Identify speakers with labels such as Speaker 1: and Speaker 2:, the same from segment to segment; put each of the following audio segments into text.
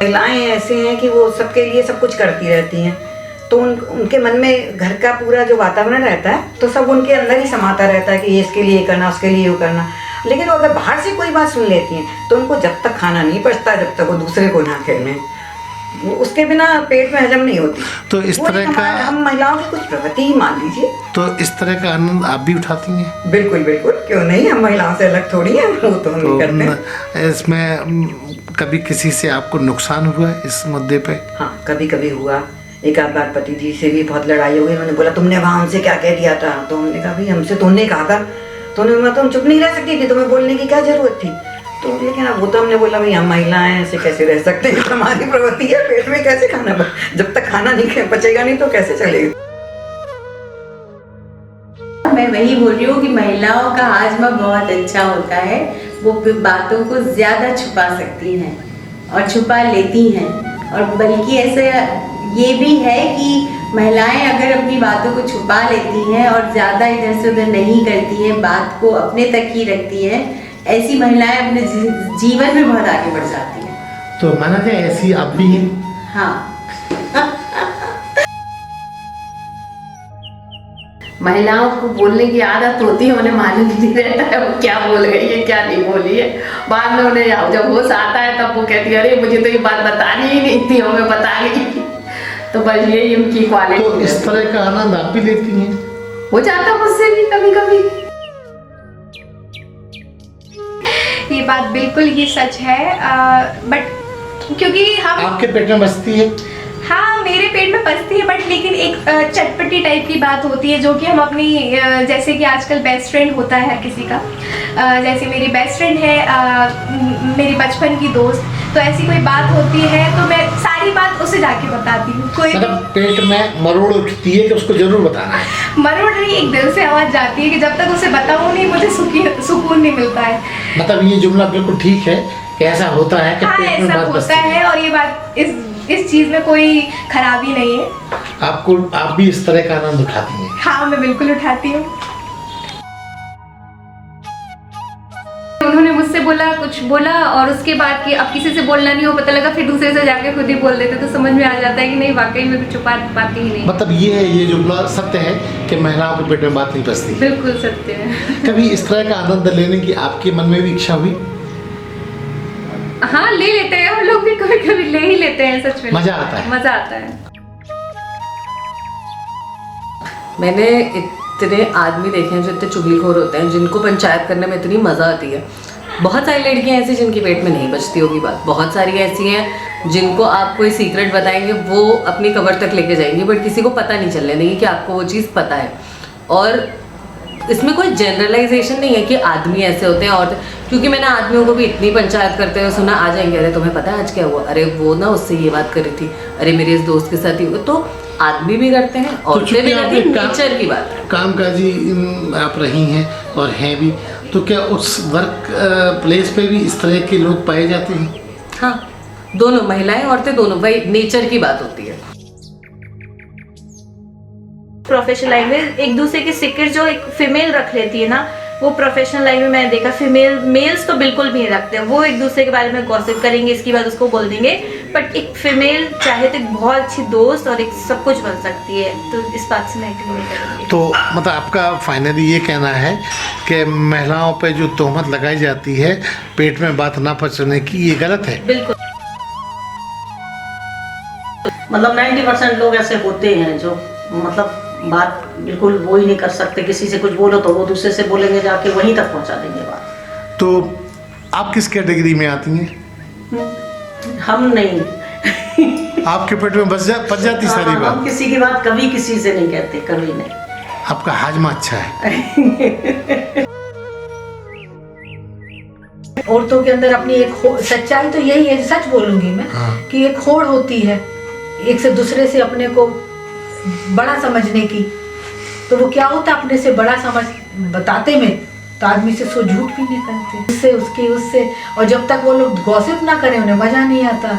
Speaker 1: महिलाएं ऐसे हैं कि वो सबके लिए सब कुछ करती रहती हैं, तो उनके मन में घर का पूरा जो वातावरण रहता है तो सब उनके अंदर ही समाता रहता है कि ये इसके लिए करना, उसके लिए वो करना। लेकिन वो अगर बाहर से कोई बात सुन लेती हैं तो उनको जब तक खाना नहीं पचता, जब तक वो दूसरे को ना खेलें, उसके बिना पेट में हजम नहीं होती।
Speaker 2: तो इस तरह का
Speaker 1: हम महिलाओं की कुछ प्रवृत्ति ही मान लीजिए।
Speaker 2: तो इस तरह का आनंद आप भी उठाती हैं?
Speaker 1: बिल्कुल बिल्कुल, क्यों नहीं, हम महिलाओं से अलग थोड़ी हैं, वो तो हम नहीं करते।
Speaker 2: इसमें कभी किसी से आपको नुकसान हुआ है इस मुद्दे पे?
Speaker 1: हाँ, कभी कभी हुआ। एक आध बार पति जी से भी बहुत लड़ाई हो गई। उन्होंने बोला तुमने वहाँ हमसे क्या कह दिया था, तो हमने कहा भाई हमसे तो उन्होंने कहा था, तो उन्होंने तुम चुप नहीं रह सकती थी, तुम्हें बोलने की क्या जरूरत थी। तो लेकिन अब वो तो हमने बोला भाई हम महिलाएं ऐसे कैसे रह सकते हैं, हमारी प्रवृत्ति है, पेट में कैसे खाना, जब तक खाना नहीं पचेगा नहीं तो कैसे चलेगा।
Speaker 3: मैं वही बोल रही हूँ कि महिलाओं का हाजमा बहुत अच्छा होता है, वो बातों को ज्यादा छुपा सकती हैं और छुपा लेती हैं। और बल्कि ऐसे ये भी है कि महिलाएं अगर अपनी बातों को छुपा लेती हैं और ज़्यादा इधर से उधर नहीं करती हैं, बात को अपने तक ही रखती हैं, ऐसी महिलाएं अपने जीवन में बहुत आगे बढ़ जाती हैं।
Speaker 2: तो माना जाए ऐसी आप भी हैं?
Speaker 3: हाँ। महिलाओं को बोलने की आदत होती है, उन्हें मालूम नहीं रहता है वो क्या बोल गई है क्या नहीं बोली है। बाद में उन्हें जब होश आता है तब वो कहती है अरे मुझे तो ये बात बतानी ही नहीं थी, हमें बता गई। तो बस यही उनकी क्वालिटी।
Speaker 2: तो इस तरह का आनंद आप भी लेती हैं?
Speaker 3: हो जाता मुझसे भी कभी कभी।
Speaker 4: ये बात बिल्कुल ही सच है, बट क्योंकि हम
Speaker 2: आपके पेट में बसती है?
Speaker 4: हाँ, मेरे पेट में पचती है, बट लेकिन एक चटपटी टाइप की बात होती है जो कि हम अपनी जैसे कि आजकल बेस्ट फ्रेंड होता है हर किसी का, जैसे मेरी बेस्ट फ्रेंड है, मेरी बचपन की दोस्त, तो ऐसी कोई बात होती है तो मैं सारी बात उसे जाके बताती हूँ। कोई
Speaker 2: मतलब पेट में मरोड़ उठती है कि उसको जरूर बताना है?
Speaker 4: मरोड़ नहीं, एक दिल से आवाज जाती है कि जब तक उसे बताऊँ नहीं मुझे सुकून नहीं मिलता है।
Speaker 2: मतलब ये जुमला बिल्कुल ठीक है कि ऐसा होता है कि
Speaker 4: हाँ,
Speaker 2: पेट में
Speaker 4: ऐसा
Speaker 2: बात
Speaker 4: होता
Speaker 2: बसती
Speaker 4: है और ये बात इस चीज में कोई खराबी नहीं है।
Speaker 2: आप भी इस तरह का आनंद उठाती हैं?
Speaker 4: हाँ, मैं बिल्कुल उठाती हूँ।
Speaker 5: उन्होंने मुझसे बोला, कुछ बोला और उसके बाद कि अब किसी से बोलना नहीं हो, पता लगा फिर दूसरे से जाके खुद ही बोल देते, तो समझ में आ जाता है कि नहीं वाकई में कुछ छुपा पाती ही नहीं।
Speaker 2: मतलब ये जुमला सत्य है कि महिलाओं के पेट में बात नहीं बसती?
Speaker 5: बिल्कुल सत्य है।
Speaker 2: कभी इस तरह का आनंद लेने की आपके मन में भी इच्छा हुई?
Speaker 5: हाँ, ले लेते हैं हम लोग भी, कभी कभी ले ही लेते हैं, सच में
Speaker 2: मजा आता है?
Speaker 5: मजा आता है।
Speaker 3: मैंने इतने आदमी देखे हैं जो इतने चुगलीखोर होते हैं, जिनको पंचायत करने में इतनी मज़ा आती है। बहुत सारी लड़कियां ऐसी जिनके पेट में नहीं बचती होगी बात, बहुत सारी ऐसी हैं जिनको आप कोई सीक्रेट बताएंगे वो अपनी कबर तक लेके जाएंगी, बट किसी को पता नहीं चलने देंगी कि आपको वो चीज़ पता है। और इसमें कोई जनरलाइजेशन नहीं है कि आदमी ऐसे होते हैं और, क्योंकि मैंने आदमियों को भी इतनी पंचायत करते हुए सुना, आ जाएंगे अरे तुम्हें पता है आज क्या हुआ, अरे वो ना उससे ये बात करी थी, अरे मेरे इस दोस्त के साथ ही हुआ। तो आदमी भी करते हैं, औरतें भी करती हैं, नेचर की बात है।
Speaker 2: कामकाजी आप रही हैं और हैं भी, तो क्या उस वर्क प्लेस पे भी इस तरह के लोग पाए जाते हैं?
Speaker 3: हाँ, दोनों, महिलाएं औरतें दोनों, वही नेचर की बात होती है।
Speaker 6: प्रोफेशनल लाइफ में एक दूसरे के सीक्रेट जो एक फीमेल रख लेती है ना, वो प्रोफेशनल लाइफ में मैंने देखा मेल्स तो बिल्कुल भी नहीं रखते हैं। वो एक दूसरे के बारे में गॉसिप करेंगे, इसकी बात उसको बोल देंगे, बट एक फीमेल चाहे तो एक बहुत अच्छी दोस्त और एक सब कुछ बन सकती है। तो इस बात से मैं एग्री नहीं करूँगी।
Speaker 2: तो मतलब आपका फाइनली ये कहना है कि महिलाओं पे जो तोहमत लगाई जाती है पेट में बात ना पचने की, ये गलत है?
Speaker 6: बिल्कुल।
Speaker 7: मतलब 90% लोग ऐसे होते हैं जो मतलब बात बिल्कुल वो ही नहीं कर सकते, किसी से कुछ बोलो तो वो दूसरे से बोलेंगे, जाके वहीं तक पहुंचा देंगे बात।
Speaker 2: तो आप किस कैटेगरी में आती हैं?
Speaker 7: हम नहीं।
Speaker 2: आपके पेट में पच जाती सारी बात?
Speaker 7: हम किसी की बात कभी किसी से नहीं कहते, कभी नहीं।
Speaker 2: आपका हाजमा अच्छा है।
Speaker 8: औरतों के अंदर अपनी एक सच्चाई तो यही है, सच बोलूंगी मैं, कि एक होड़ होती है एक से दूसरे से अपने को बड़ा समझने की। तो वो क्या होता है, अपने से बड़ा समझ बताते में तो आदमी से सो झूठ भी निकलते, उससे उसकी उससे, और जब तक वो लोग गॉसिप ना करें उन्हें मजा नहीं आता,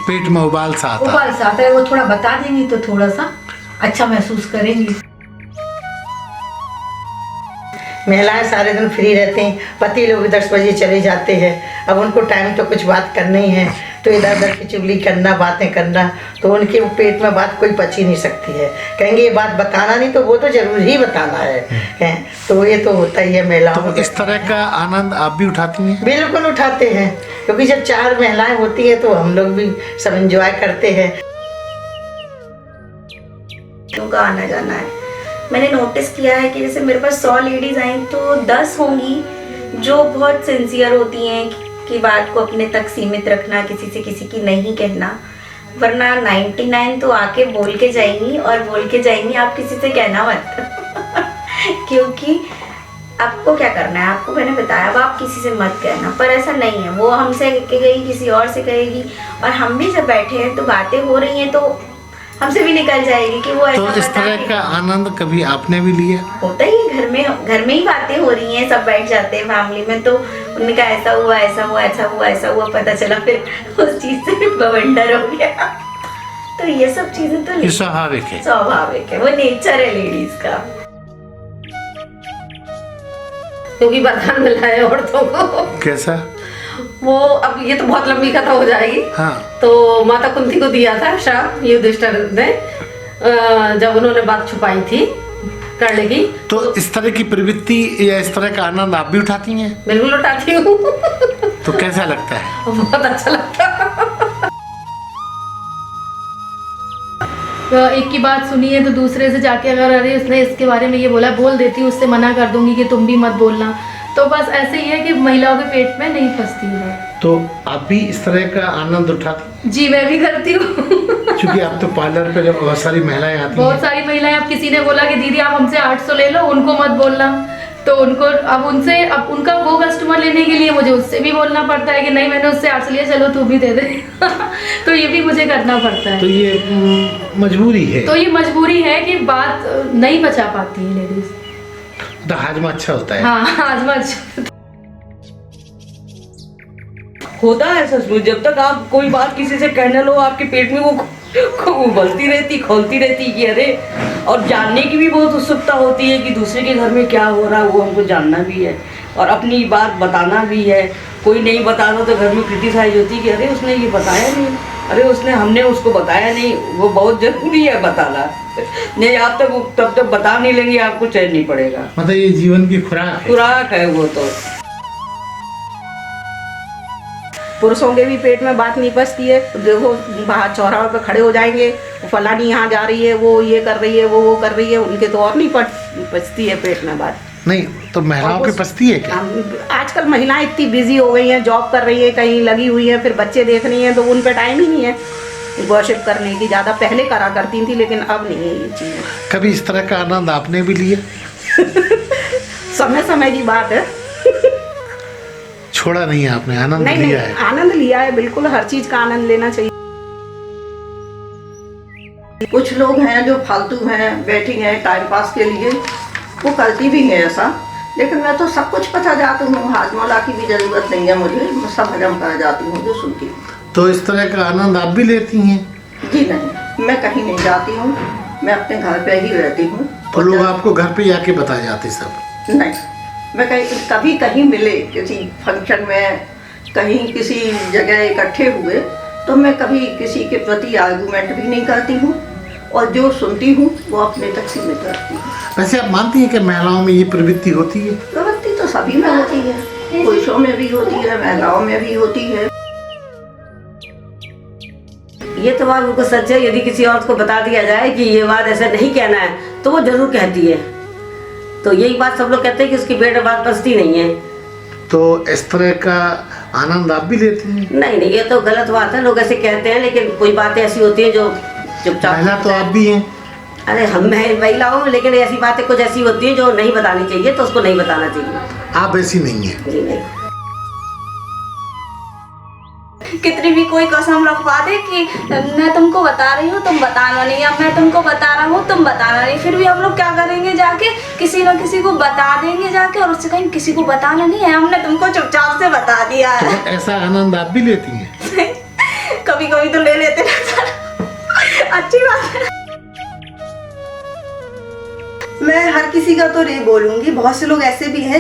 Speaker 2: पेट में उबाल सा आता
Speaker 8: है। वो थोड़ा बता देंगी तो थोड़ा सा अच्छा महसूस करेंगी।
Speaker 9: महिलाएं सारे दिन फ्री रहती हैं, पति लोग 10 बजे चले जाते हैं, अब उनको टाइम तो कुछ बात करनी है, तो इधर उधर की चुगली करना, बातें करना, तो उनके पेट में बात कोई पच ही नहीं सकती है। कहेंगे ये बात बताना नहीं, तो वो तो जरूर ही बताना है। तो ये तो होता ही है महिलाओं
Speaker 2: तो इस तरह का आनंद आप भी उठाती हैं?
Speaker 9: बिल्कुल उठाते हैं, क्योंकि जब 4 महिलाएं होती है तो हम लोग भी सब एंजॉय करते हैं।
Speaker 10: का आना जाना है, मैंने नोटिस किया है कि जैसे मेरे पास 100 लेडीज आई तो 10 होंगी जो बहुत सिंसियर होती हैं कि बात को अपने तक सीमित रखना, किसी से किसी की नहीं कहना, वरना 99 तो आके बोल के जाएंगी, और बोल के जाएंगी आप किसी से कहना मत क्योंकि आपको क्या करना है, आपको मैंने बताया अब आप किसी से मत कहना। पर ऐसा नहीं है, वो हमसे कहेगी, किसी और से कहेगी, और हम भी जब बैठे हैं तो बातें हो रही हैं तो हमसे भी निकल जाएगी कि वो
Speaker 2: तो इस तरह का आनंद कभी आपने भी लिया?
Speaker 10: होता ही है, घर में ही बातें हो रही हैं, सब बैठ जाते हैं फैमिली में, तो उन्होंने कहा ऐसा हुआ, ऐसा हुआ, ऐसा हुआ, ऐसा हुआ, पता चला फिर उस चीज से बवंडर हो गया। तो ये सब चीजें तो
Speaker 2: स्वाभाविक है,
Speaker 10: स्वाभाविक है, वो नेचर है लेडीज का।
Speaker 8: क्योंकि वरदान मिला है औरतों को।
Speaker 2: कैसा?
Speaker 8: वो अब ये तो बहुत लंबी कथा हो जाएगी।
Speaker 2: हाँ।
Speaker 8: तो माता कुंती को दिया था श्राप युधिष्ठिर ने, जब उन्होंने बात छुपाई थी करने की।
Speaker 2: तो इस तरह की प्रवृत्ति या इस तरह का आनंद आप भी उठाती हैं?
Speaker 8: बिल्कुल उठाती हूँ।
Speaker 2: तो कैसा लगता है?
Speaker 8: बहुत अच्छा लगता है।
Speaker 5: तो एक की बात सुनी है तो दूसरे से जाके अगर अरे उसने इसके बारे में ये बोला, बोल देती हूँ, उससे मना कर दूंगी कि तुम भी मत बोलना। तो बस ऐसे ही है कि महिलाओं के पेट में नहीं फंसती है।
Speaker 2: तो आप भी इस तरह का आनंद उठाती?
Speaker 5: जी मैं भी करती हूँ।
Speaker 2: क्योंकि आप तो पार्लर पे जब बहुत सारी महिलाएं आती
Speaker 5: बहुत
Speaker 2: हैं।
Speaker 5: सारी महिलाएं, अब किसी ने बोला कि दीदी आप हमसे 800 ले लो, उनको मत बोलना, तो उनको अब उनका वो कस्टमर लेने के लिए मुझे उससे भी बोलना पड़ता है कि नहीं मैंने उससे 800 लिया, चलो तू भी दे दे। तो ये भी मुझे करना पड़ता है।
Speaker 2: तो ये मजबूरी है।
Speaker 5: तो ये मजबूरी है कि बात नहीं बचा पाती है लेडीज।
Speaker 2: तो हाजमा अच्छा होता है।
Speaker 5: हाँ हाजमा अच्छा
Speaker 7: होता है सच में, जब तक आप कोई बात किसी से कहने लो आपके पेट में वो उबलती रहती, खोलती रहती कि अरे, और जानने की भी बहुत उत्सुकता होती है कि दूसरे के घर में क्या हो रहा है वो हमको जानना भी है और अपनी बात बताना भी है। कोई नहीं बताता तो घर में क्रिटिसाइज होती है कि अरे उसने ये बताया नहीं, अरे हमने उसको बताया नहीं। वो बहुत जरूरी है बताना, नहीं आप तब तक बता नहीं लेंगे आपको चैन नहीं पड़ेगा।
Speaker 2: मतलब ये जीवन की खुराक
Speaker 7: है वो। तो पुरुषों के भी पेट में बात नहीं पचती है, देखो बाहर चौराहे पे खड़े हो जाएंगे, फलानी यहाँ जा रही है, वो ये कर रही है, वो कर रही है, उनके तो और नहीं पचती है पेट में बात।
Speaker 2: नहीं तो महिलाओं के पचती है क्या?
Speaker 7: आजकल महिलाएं इतनी बिजी हो गई हैं, जॉब कर रही है, कहीं लगी हुई है, फिर बच्चे देख रही हैं, तो उन पे टाइम ही नहीं है गॉसिप करने की। ज़्यादा पहले करा करती थी लेकिन अब नहीं है ये चीज़।
Speaker 2: कभी इस तरह का आनंद आपने भी लिया?
Speaker 7: समय समय की बात है।
Speaker 2: छोड़ा नहीं है आपने, आनंद
Speaker 7: नहीं,
Speaker 2: लिया है?
Speaker 7: आनंद लिया है, बिल्कुल हर चीज का आनंद लेना चाहिए।
Speaker 9: कुछ लोग हैं जो फालतू हैं, बैठी हैं टाइम पास के लिए, वो करती भी है ऐसा, लेकिन मैं तो सब कुछ पता जाती हूँ, हाजमोला की भी जरूरत नहीं है मुझे, मैं सब हजम कर जाती हूँ जो सुनती हूँ।
Speaker 2: तो इस तरह का आनंद आप भी लेती हैं?
Speaker 9: जी नहीं, मैं कहीं नहीं जाती हूँ, मैं अपने घर पे ही रहती हूँ।
Speaker 2: तो लोग आपको घर पे आके बताए जाते सब?
Speaker 9: नहीं, मैं कभी कहीं मिले, किसी फंक्शन में, कहीं किसी जगह इकट्ठे हुए, तो मैं कभी किसी के प्रति आर्गूमेंट भी नहीं करती हूँ, और जो सुनती हूँ वो अपने तक सीमित रखती हूँ।
Speaker 2: वैसे आप मानती हैं कि महिलाओं में ये प्रवृत्ति होती है?
Speaker 9: प्रवृत्ति तो सभी में होती है, पुरुषों में भी होती है, महिलाओं में भी होती है।
Speaker 11: ये तो बात बिल्कुल सच है। यदि किसी औरत को बता दिया जाए कि ये बात ऐसे नहीं कहना है तो वो जरूर कहती है। तो यही बात सब लोग कहते हैं कि उसकी पेट में बात पचती नहीं है।
Speaker 2: तो इस तरह का आनंद आप भी लेती हैं?
Speaker 11: नहीं, ये तो गलत बात है, लोग ऐसे कहते हैं, लेकिन कोई बातें ऐसी होती हैं जो चुपचाप।
Speaker 2: महिला तो आप भी हैं?
Speaker 11: अरे हम महिला हूँ, लेकिन ऐसी बातें कुछ ऐसी होती हैं जो नहीं बतानी चाहिए, तो उसको नहीं बताना चाहिए।
Speaker 2: आप ऐसी नहीं है?
Speaker 11: जी नहीं।
Speaker 6: कितनी भी कोई कसम रखवा दे कि मैं तुमको बता रही हूँ तुम बताना नहीं, अब मैं तुमको बता रहा हूँ तुम बताना नहीं, फिर भी हम लोग क्या करेंगे, जाके किसी न किसी को बता देंगे जाके, और उससे कहीं किसी को बताना नहीं है, हमने तुमको चुपचाप से बता दिया है।
Speaker 2: तो ऐसा आनंद आप भी लेती हैं?
Speaker 6: कभी कभी तो ले लेते हैं। अच्छी बात है।
Speaker 12: मैं हर किसी का तो नहीं बोलूँगी, बहुत से लोग ऐसे भी हैं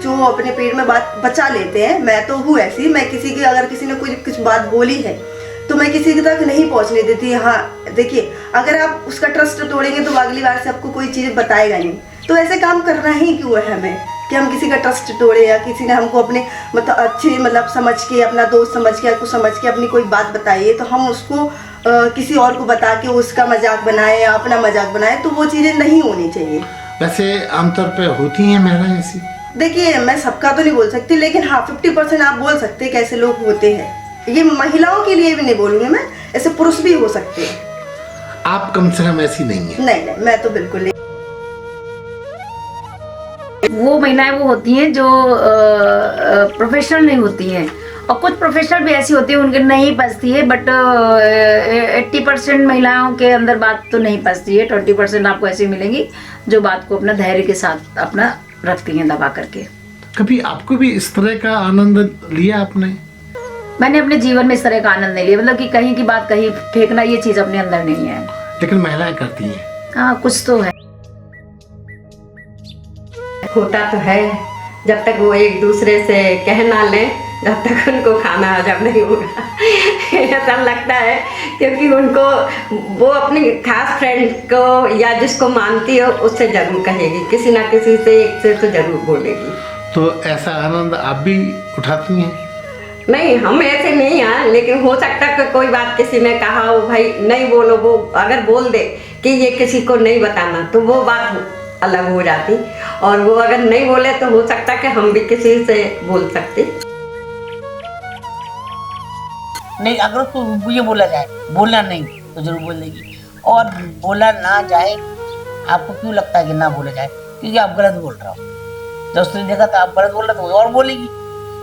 Speaker 12: जो अपने पेट में बात बचा लेते हैं। मैं तो हूँ ऐसी, मैं किसी की अगर किसी ने कुछ बात बोली है तो मैं किसी तक नहीं पहुँचने देती। हाँ देखिए, अगर आप उसका ट्रस्ट तोड़ेंगे तो अगली बार से आपको कोई चीज़ बताएगा नहीं। तो ऐसे काम करना ही क्यों है हमें कि हम किसी का ट्रस्ट तोड़े, या किसी ने हमको अपने मतलब अच्छे मतलब समझ के, अपना दोस्त समझ के, आपको समझ के अपनी कोई बात बताइए तो हम उसको किसी और को बता के उसका मजाक बनाए या अपना मजाक बनाए, तो वो चीज़ें नहीं होनी चाहिए।
Speaker 2: वैसे आमतौर पे होती हैं महिलाएं ऐसी?
Speaker 12: देखिए, मैं सबका तो नहीं बोल सकती, लेकिन हाँ 50% आप बोल सकते हैं कैसे लोग होते हैं। ये महिलाओं के लिए भी नहीं बोलूँगी मैं, ऐसे पुरुष भी हो सकते हैं।
Speaker 2: आप कम से कम ऐसी नहीं है?
Speaker 12: नहीं, मैं तो बिल्कुल नहीं।
Speaker 13: वो महिलाएं वो होती हैं जो प्रोफेशनल नहीं होती हैं, और कुछ प्रोफेशनल भी ऐसी होती है उनके नहीं पचती है, बट 80% महिलाओं के अंदर बात तो नहीं पचती है। 20% आपको ऐसी मिलेंगी जो बात को अपना धैर्य के साथ अपना रखती हैं दबा करके।
Speaker 2: कभी आपको भी इस तरह का आनंद लिया आपने?
Speaker 13: मैंने अपने जीवन में इस तरह का आनंद नहीं लिया, मतलब कि कहीं की बात कहीं फेंकना ये चीज़ अपने अंदर नहीं है।
Speaker 2: लेकिन महिलाएं करती हैं।
Speaker 13: हाँ, कुछ तो है।
Speaker 14: होता तो है, जब तक वो एक दूसरे से कह ना लें जब तक उनको खाना हजम नहीं होगा ऐसा लगता है, क्योंकि उनको वो अपनी खास फ्रेंड को या जिसको मानती हो उससे जरूर कहेगी, किसी ना किसी से एक से तो जरूर बोलेगी।
Speaker 2: तो ऐसा आनंद आप भी उठाती हैं?
Speaker 14: नहीं, हम ऐसे नहीं हैं, लेकिन हो सकता है कि कोई बात किसी ने कहा हो भाई नहीं बोलो, वो अगर बोल दे कि ये किसी को नहीं बताना तो वो बात अलग हो जाती, और वो अगर नहीं बोले तो हो सकता कि हम भी किसी से बोल सकते।
Speaker 15: नहीं, अगर उसको ये बोला जाए बोलना नहीं तो जरूर बोल देगी, और बोला ना जाए आपको क्यों लगता है कि ना बोला जाए? क्योंकि आप गलत बोल रहे हो। जब उसने देखा तो आप गलत बोल रहे हो तो और बोलेगी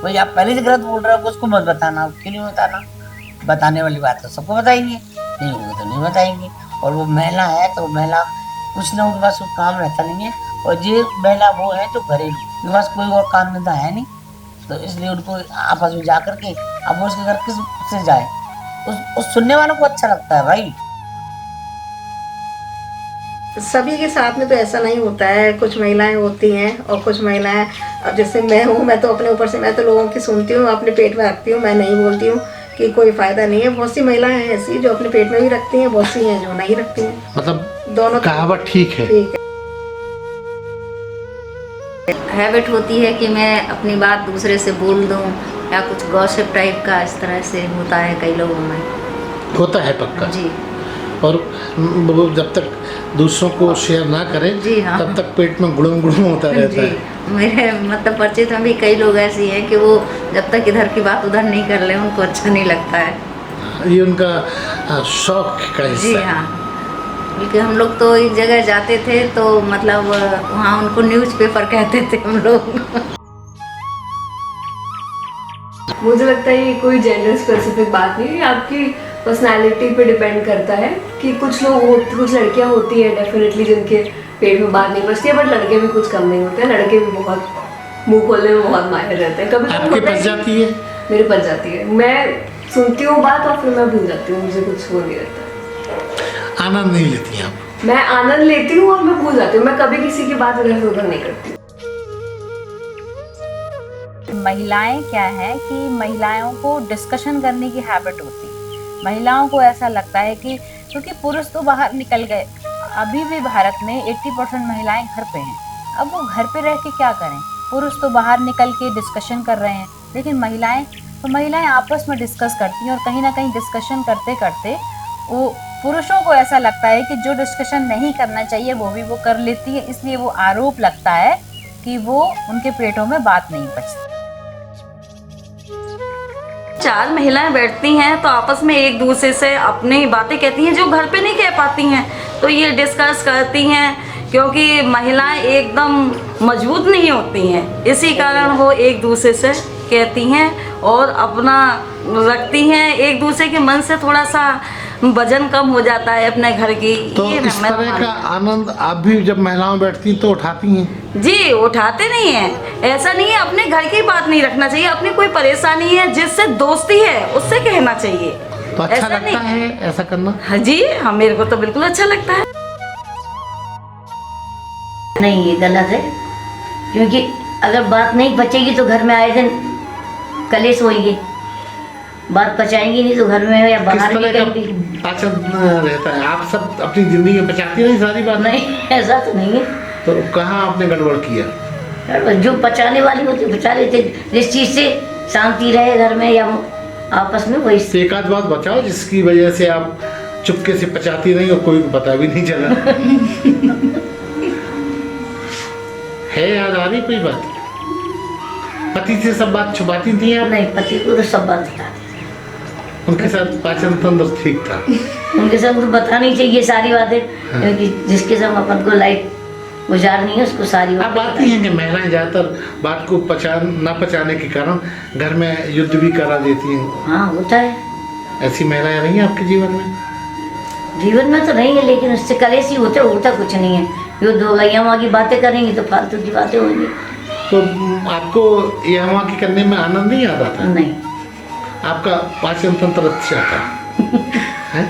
Speaker 15: भाई आप पहले से गलत बोल रहे हो, उसको मत बताना। उसके लिए बताना, बताने वाली बात तो सबको बताएंगे, नहीं होगी तो नहीं बताएंगे। और वो महिला है तो महिला कुछ ना उनके पास काम रहता नहीं है, और ये महिला वो है जो घरेलू, उनके पास कोई और काम धंधा है नहीं, तो इसलिए उनको आपस में जा करके अब उसके घर किस से जाए, उस सुनने वालों को अच्छा लगता है भाई।
Speaker 8: सभी के साथ में तो ऐसा नहीं होता है, कुछ महिलाएं होती हैं और कुछ महिलाएं, अब जैसे मैं हूँ, मैं तो अपने ऊपर से मैं तो लोगों की सुनती हूँ, अपने पेट में रखती हूँ, मैं नहीं बोलती हूँ कि कोई फायदा नहीं है। बहुत सी महिलाएं हैं ऐसी जो अपने पेट में भी रखती हैं, बहुत सी हैं जो नहीं रखती हैं।
Speaker 2: मतलब
Speaker 8: दोनों
Speaker 2: कहावत ठीक है।
Speaker 16: हैबिट होती है कि मैं अपनी बात दूसरे से बोल दूं, या कुछ गॉसिप टाइप का इस तरह से होता है कई लोगों में।
Speaker 2: होता है पक्का
Speaker 16: जी।
Speaker 2: और वो जब तक दूसरों को शेयर ना करें
Speaker 16: जी हाँ,
Speaker 2: तब तक पेट में गुड़म गुड़म होता रहता है।
Speaker 16: मेरे मतलब परिचित में भी कई लोग ऐसी हैं कि वो जब तक इधर की बात उधर नहीं कर ले उनको अच्छा नहीं लगता है।
Speaker 2: ये उनका शौक का हिस्सा
Speaker 16: जी हाँ, बल्कि हम लोग तो एक जगह जाते थे तो मतलब वहाँ उनको न्यूज़पेपर कहते थे हम लोग।
Speaker 3: मुझे लगता है ये कोई जेंडर स्पेसिफिक बात नहीं है, आपकी पर्सनालिटी पे डिपेंड करता है कि कुछ लड़कियां होती हैं डेफिनेटली जिनके पेट में बात नहीं बचती है, बट लड़के भी कुछ कम नहीं होते हैं। लड़के भी बहुत मुंह खोलने में बहुत माहिर रहते हैं। कभी
Speaker 2: आपके बच जाती है?
Speaker 3: मेरे बच जाती है, मैं सुनती हूँ बात और फिर मैं भूल जाती हूँ, मुझे कुछ वो नहीं रहता।
Speaker 2: आनंद नहीं लेती आप?
Speaker 3: मैं आनंद लेती हूँ और मैं भूल जाती हूँ, मैं कभी किसी की बात इधर से उधर नहीं करती।
Speaker 17: महिलाएं क्या है कि महिलाओं को डिस्कशन करने की हैबिट होती है। महिलाओं को ऐसा लगता है कि क्योंकि पुरुष तो बाहर निकल गए, अभी भी भारत में 80% महिलाएं घर पे हैं, अब वो घर पे रह के क्या करें? पुरुष तो बाहर निकल के डिस्कशन कर रहे हैं, लेकिन महिलाएं आपस में डिस्कस करती हैं, और कहीं ना कहीं डिस्कशन करते करते वो पुरुषों को ऐसा लगता है कि जो डिस्कशन नहीं करना चाहिए वो भी वो कर लेती है, इसलिए वो आरोप लगता है कि वो उनके पेटों में बात नहीं पचती।
Speaker 6: 4 महिलाएं बैठती हैं तो आपस में एक दूसरे से अपनी बातें कहती हैं जो घर पे नहीं कह पाती हैं, तो ये डिस्कस करती हैं, क्योंकि महिलाएं एकदम मजबूत नहीं होती हैं, इसी कारण वो एक दूसरे से कहती हैं और अपना रखती हैं, एक दूसरे के मन से थोड़ा सा वजन कम हो जाता है अपने घर की।
Speaker 2: तो इस तरह का आनंद आप भी जब महिलाएं बैठती तो उठाती हैं?
Speaker 6: जी, उठाते नहीं हैं, ऐसा नहीं है, अपने घर की बात नहीं रखना चाहिए, अपनी कोई परेशानी है जिससे दोस्ती है उससे कहना चाहिए।
Speaker 2: तो अच्छा लगता है ऐसा करना?
Speaker 6: हाँ जी, हाँ, मेरे को तो बिल्कुल अच्छा लगता है।
Speaker 18: नहीं, ये गलत है, क्योंकि अगर बात नहीं पचेगी तो घर में आए दिन कलेश होंगे, बात पचाएंगी नहीं तो घर में या बाहर भी कहीं।
Speaker 2: पाचन रहता है, आप सब अपनी जिंदगी में पचाती नहीं सारी बात?
Speaker 18: नहीं, ऐसा तो नहीं है।
Speaker 2: तो कहाँ आपने गड़बड़ किया?
Speaker 18: जो पचाने वाली होती पचा लेते, जिस चीज से शांति रहे घर में या आपस में, वही।
Speaker 2: एक आध बात बताओ जिसकी वजह से आप चुपके से पचाती नहीं और कोई को पता भी नहीं चला। है याद आ रही कोई बात? पति से सब बात छुपाती थी आप?
Speaker 18: नहीं, पति को तो सब बात बता।
Speaker 2: उनके साथ पाचन तंत्र ठीक था?
Speaker 18: उनके साथ तो बतानी चाहिए सारी बातें, क्योंकि जिसके साथ अपन को लाइफ गुजारनी है उसको सारी
Speaker 2: आप बात नहीं है कि महिलाएं ज्यादातर बात को न पचाने के कारण घर में युद्ध भी करा देती हैं?
Speaker 18: हाँ, होता है।
Speaker 2: ऐसी महिलाएं रही हैं आपके जीवन में?
Speaker 18: जीवन में तो नहीं है, लेकिन उससे कलेश ही होता कुछ नहीं है। युद्ध होगा, यहाँ की बातें करेंगी तो फालतू की बातें होंगी।
Speaker 2: तो आपको यहाँ की करने में आनंद नहीं आता था?
Speaker 18: नहीं।
Speaker 2: आपका पाचन तंत्र अच्छा था? है?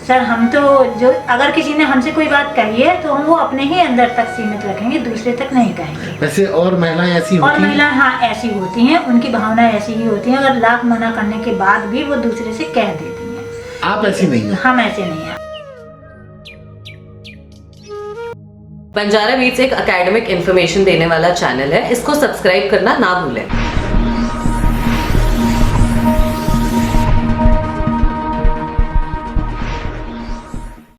Speaker 8: सर, हम तो जो अगर किसी ने हमसे कोई बात कही है तो हम वो अपने ही अंदर तक सीमित रखेंगे, दूसरे तक नहीं कहेंगे।
Speaker 2: वैसे और महिलाएं ऐसी
Speaker 8: और
Speaker 2: होती हैं?
Speaker 8: महिलाएं हाँ ऐसी होती हैं, उनकी भावनाएं ऐसी ही होती हैं, अगर लाख मना करने के बाद भी वो दूसरे से कह देती हैं।
Speaker 2: आप ऐसी नहीं हैं?
Speaker 8: हम ऐसे नहीं हैं।
Speaker 3: बंजारा बीट्स एक एकेडमिक इन्फॉर्मेशन देने वाला चैनल है, इसको सब्सक्राइब करना ना भूलें।